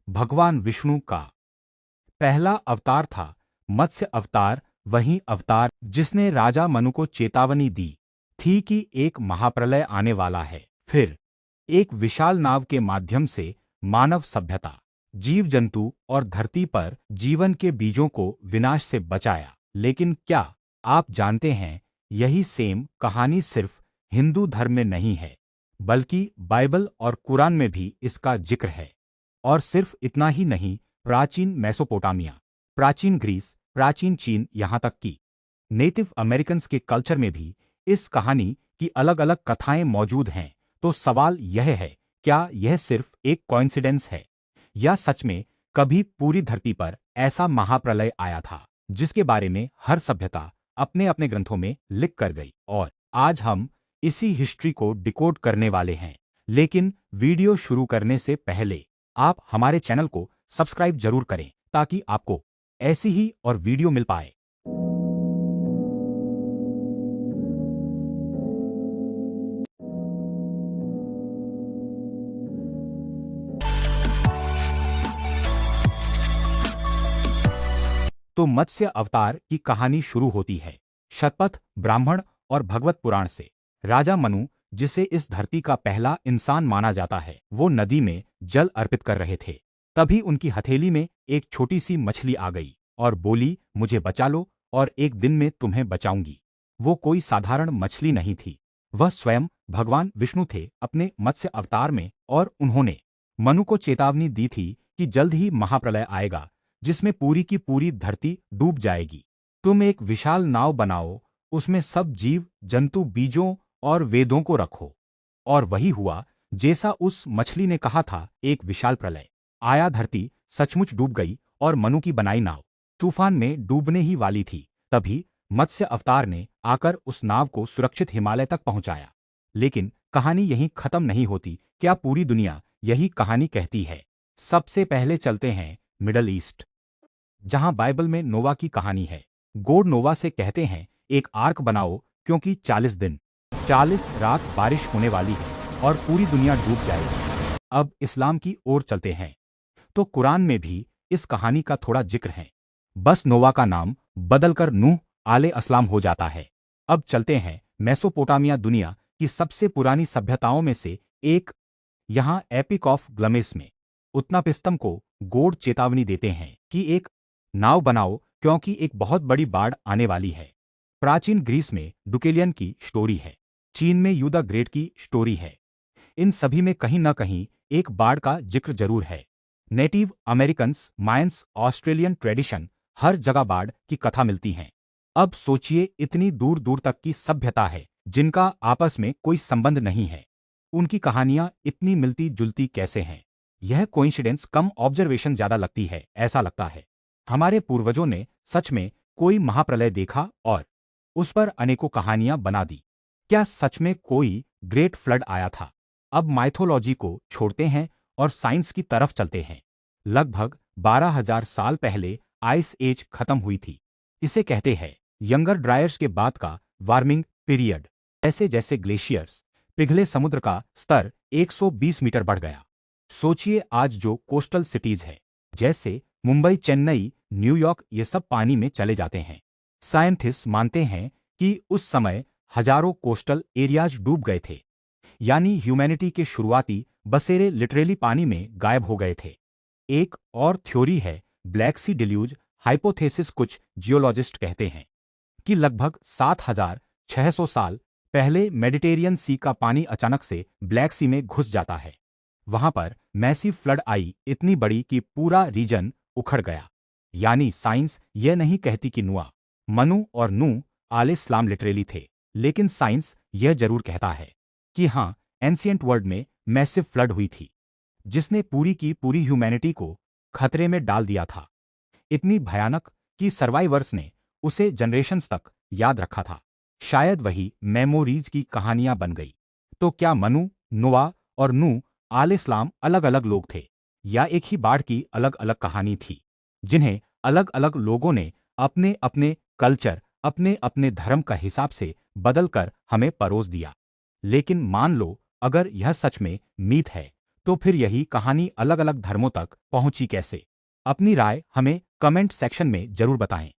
भगवान विष्णु का पहला अवतार था मत्स्य अवतार, वही अवतार जिसने राजा मनु को चेतावनी दी थी कि एक महाप्रलय आने वाला है। फिर एक विशाल नाव के माध्यम से मानव सभ्यता, जीव जंतु और धरती पर जीवन के बीजों को विनाश से बचाया। लेकिन क्या आप जानते हैं, यही सेम कहानी सिर्फ हिंदू धर्म में नहीं है, बल्कि बाइबल और कुरान में भी इसका जिक्र है। और सिर्फ इतना ही नहीं, प्राचीन मेसोपोटामिया, प्राचीन ग्रीस, प्राचीन चीन, यहाँ तक कि नेटिव अमेरिकन्स के कल्चर में भी इस कहानी की अलग अलग कथाएं मौजूद हैं। तो सवाल यह है, क्या यह सिर्फ एक कोइंसिडेंस है, या सच में कभी पूरी धरती पर ऐसा महाप्रलय आया था जिसके बारे में हर सभ्यता अपने अपने ग्रंथों में लिख कर गई। और आज हम इसी हिस्ट्री को डिकोड करने वाले हैं। लेकिन वीडियो शुरू करने से पहले आप हमारे चैनल को सब्सक्राइब जरूर करें ताकि आपको ऐसी ही और वीडियो मिल पाए। तो मत्स्य अवतार की कहानी शुरू होती है शतपथ ब्राह्मण और भगवत पुराण से। राजा मनु, जिसे इस धरती का पहला इंसान माना जाता है, वो नदी में जल अर्पित कर रहे थे। तभी उनकी हथेली में एक छोटी सी मछली आ गई और बोली, मुझे बचा लो और एक दिन में तुम्हें बचाऊंगी। वो कोई साधारण मछली नहीं थी, वह स्वयं भगवान विष्णु थे अपने मत्स्य अवतार में। और उन्होंने मनु को चेतावनी दी थी कि जल्द ही महाप्रलय आएगा जिसमें पूरी की पूरी धरती डूब जाएगी। तुम एक विशाल नाव बनाओ, उसमें सब जीव जंतु, बीजों और वेदों को रखो। और वही हुआ जैसा उस मछली ने कहा था। एक विशाल प्रलय आया, धरती सचमुच डूब गई और मनु की बनाई नाव तूफान में डूबने ही वाली थी। तभी मत्स्य अवतार ने आकर उस नाव को सुरक्षित हिमालय तक पहुंचाया। लेकिन कहानी यहीं खत्म नहीं होती। क्या पूरी दुनिया यही कहानी कहती है? सबसे पहले चलते हैं मिडल ईस्ट, जहां बाइबल में नोवा की कहानी है। गॉड नोवा से कहते हैं, एक आर्क बनाओ क्योंकि 40 दिन 40 रात बारिश होने वाली है और पूरी दुनिया डूब जाएगी। अब इस्लाम की ओर चलते हैं, तो कुरान में भी इस कहानी का थोड़ा जिक्र है। बस नोवा का नाम बदलकर नूह अलैहिस्सलाम हो जाता है। अब चलते हैं मेसोपोटामिया, दुनिया की सबसे पुरानी सभ्यताओं में से एक। यहाँ एपिक ऑफ ग्लमेस में उत्नापिस्तम को गॉड चेतावनी देते हैं कि एक नाव बनाओ क्योंकि एक बहुत बड़ी बाढ़ आने वाली है। प्राचीन ग्रीस में डुकेलियन की स्टोरी है, चीन में यू द ग्रेट की स्टोरी है। इन सभी में कहीं न कहीं एक बाढ़ का जिक्र जरूर है। Native Americans, Mayans, Australian tradition, हर जगह बाढ़ की कथा मिलती है। अब सोचिए, इतनी दूर दूर तक की सभ्यता है जिनका आपस में कोई संबंध नहीं है, उनकी कहानियां इतनी मिलती जुलती कैसे हैं? यह कोइंसिडेंस कम, ऑब्जर्वेशन ज्यादा लगती है। ऐसा लगता है हमारे पूर्वजों ने सच में कोई महाप्रलय देखा और उस पर अनेकों कहानियां बना दी। क्या सच में कोई ग्रेट फ्लड आया था? अब माइथोलॉजी को छोड़ते हैं और साइंस की तरफ चलते हैं। लगभग 12,000 साल पहले आइस एज खत्म हुई थी। इसे कहते हैं यंगर ड्रायर्स के बाद का वार्मिंग पीरियड। जैसे जैसे ग्लेशियर्स पिघले, समुद्र का स्तर 120 मीटर बढ़ गया। सोचिए, आज जो कोस्टल सिटीज है जैसे मुंबई, चेन्नई, न्यूयॉर्क, ये सब पानी में चले जाते हैं। साइंटिस्ट मानते हैं कि उस समय हजारों कोस्टल एरियाज डूब गए थे, यानी ह्यूमैनिटी के शुरुआती बसेरे लिटरली पानी में गायब हो गए थे। एक और थ्योरी है ब्लैक सी डिल्यूज हाइपोथेसिस। कुछ जियोलॉजिस्ट कहते हैं कि लगभग 7,600 साल पहले मेडिटेरियन सी का पानी अचानक से ब्लैक सी में घुस जाता है। वहां पर मैसिव फ्लड आई, इतनी बड़ी कि पूरा रीजन उखड़ गया। यानी साइंस यह नहीं कहती कि नुआ, मनु और नूह अलैहिस्सलाम लिटरली थे, लेकिन साइंस यह जरूर कहता है कि हाँ, एंशिएंट वर्ल्ड में मैसिव फ्लड हुई थी जिसने पूरी की पूरी ह्यूमैनिटी को खतरे में डाल दिया था। इतनी भयानक कि सर्वाइवर्स ने उसे जनरेशंस तक याद रखा था। शायद वही मेमोरीज की कहानियां बन गई। तो क्या मनु, नोआ और नूह अलैहिस्सलाम अलग अलग लोग थे, या एक ही बाढ़ की अलग अलग कहानी थी जिन्हें अलग अलग लोगों ने अपने अपने कल्चर, अपने अपने धर्म का हिसाब से बदलकर हमें परोस दिया? लेकिन मान लो अगर यह सच में मीथ है, तो फिर यही कहानी अलग अलग धर्मों तक पहुंची कैसे? अपनी राय हमें कमेंट सेक्शन में जरूर बताएं।